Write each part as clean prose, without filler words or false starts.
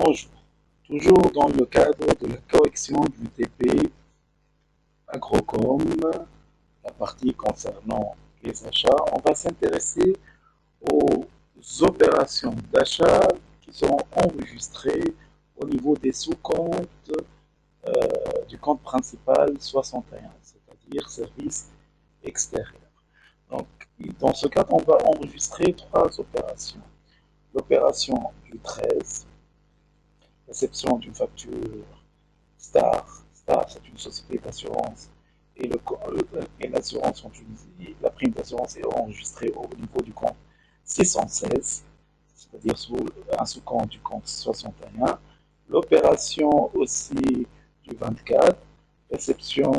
Bonjour. Toujours dans le cadre de la correction du TP Agrocom, la partie concernant les achats, on va s'intéresser aux opérations d'achat qui seront enregistrées au niveau des sous-comptes du compte principal 61, c'est-à-dire service extérieur. Donc, dans ce cadre, on va enregistrer trois opérations. L'opération du 13, réception d'une facture Star. Star, c'est une société d'assurance et l'assurance en Tunisie. La prime d'assurance est enregistrée au niveau du compte 616, c'est-à-dire sous un sous-compte du compte 61. L'opération aussi du 24, réception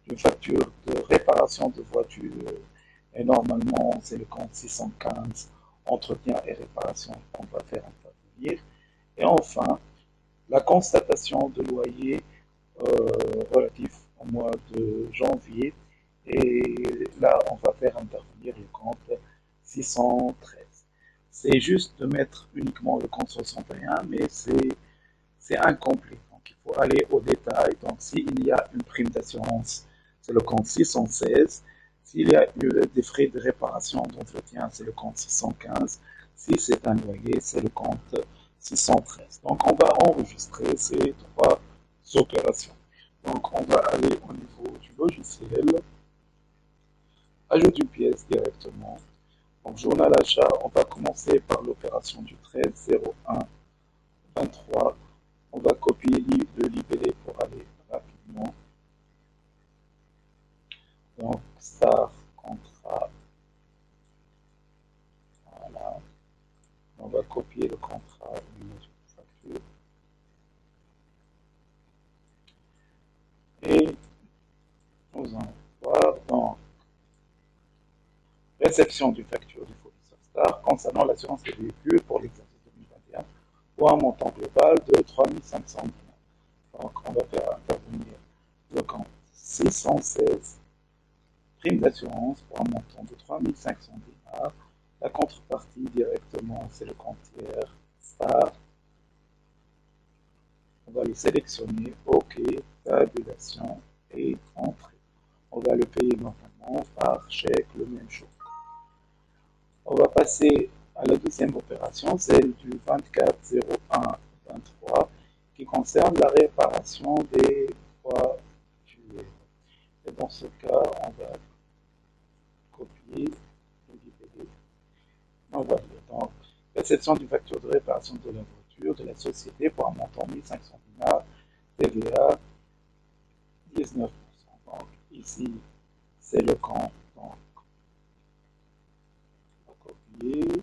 d'une facture de réparation de voiture. Et normalement, c'est le compte 615, entretien et réparation qu'on va faire intervenir. Et enfin, la constatation de loyer relatif au mois de janvier. Et là, on va faire intervenir le compte 613. C'est juste de mettre uniquement le compte 61, mais c'est incomplet. Donc, il faut aller au détail. Donc, s'il y a une prime d'assurance, c'est le compte 616. S'il y a des frais de réparation d'entretien, c'est le compte 615. Si c'est un loyer, c'est le compte 613. Donc, on va enregistrer ces trois opérations. Donc, on va aller au niveau du logiciel, ajoute une pièce directement. Donc, journal achat, on va commencer par l'opération du 13 01 23. On va copier le libellé pour aller rapidement. Donc, star, contrat, voilà. On va copier le contrat, le numéro de facture. Et nous allons voir dans réception d'une facture du fournisseur Star concernant l'assurance des véhicules pour l'exercice 2021 pour un montant global de 3500 dinars. Donc, on va faire intervenir le compte 616, prime d'assurance pour un montant de 3500 dinars. La contrepartie directement, c'est le compte tiers Star. On va le sélectionner, OK, tabulation et entrée. On va le payer normalement par chèque, le même jour. On va passer à la deuxième opération, celle du 24-01-23, qui concerne la réparation des voitures. Et dans ce cas, on va copier le libellé. On va dire donc réception d'une facture de réparation de la voiture de la société pour un montant de 1500 dinars, TVA 19%. Donc ici, c'est le compte. Donc, on va copier.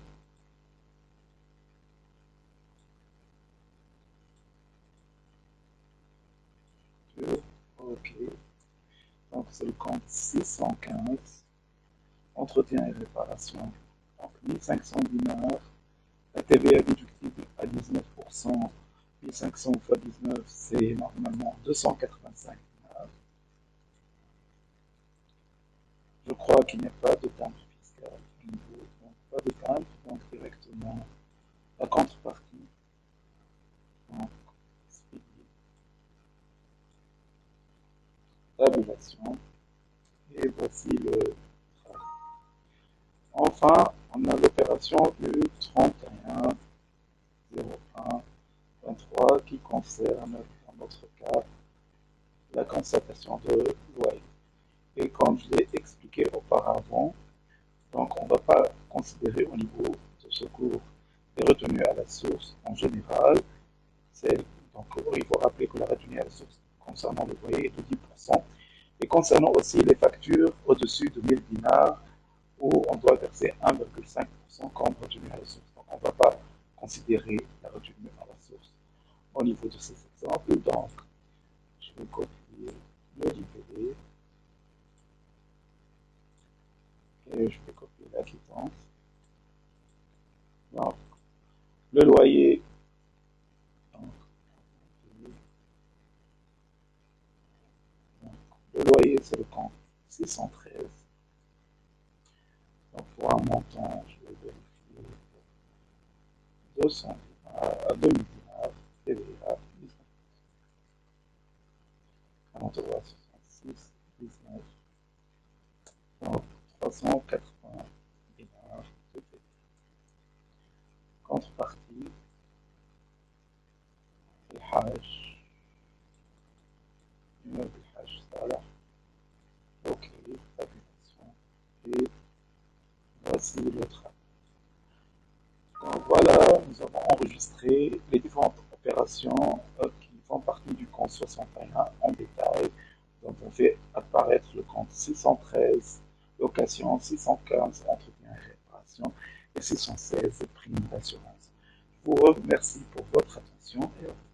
OK. Donc, c'est le compte 615. Entretien et réparation. Donc, 1500 dinars. La TVA déductible à 19%. 1500 fois 19, c'est normalement 285 dinars. Je crois qu'il n'y a pas de timbre fiscal. Donc, pas de timbre, donc directement la contrepartie. Donc, tabulation. Et voici le travail. Enfin, on a l'opération du 31-01-23 qui concerne, dans notre cas, la constatation de loyer. Et comme je l'ai expliqué auparavant, donc on ne va pas considérer au niveau de secours les retenues à la source en général. Donc il faut rappeler que la retenue à la source concernant le loyer est de 10%. Et concernant aussi les factures au-dessus de 1000 dinars, où on doit verser 1,5% comme retenue à la source. Donc on ne va pas considérer la retenue à la source au niveau de ces exemples. Donc je vais copier le libellé et je vais copier la quittance. Donc le loyer, donc, le loyer c'est le compte 613. Donc pour un montant, je vais vérifier 200 dinars, 2000 dinars, compte 66, 19, donc 380 dinars de TP. Contrepartie, الحاج numéro du Hajj Salah. Ok, tabulation. Et voici le travail. Donc voilà, nous avons enregistré les différentes opérations qui font partie du compte 61 en détail. Donc on fait apparaître le compte 613, location, 615, entretien et réparation, et 616, primes d'assurance. Je vous remercie pour votre attention et au revoir.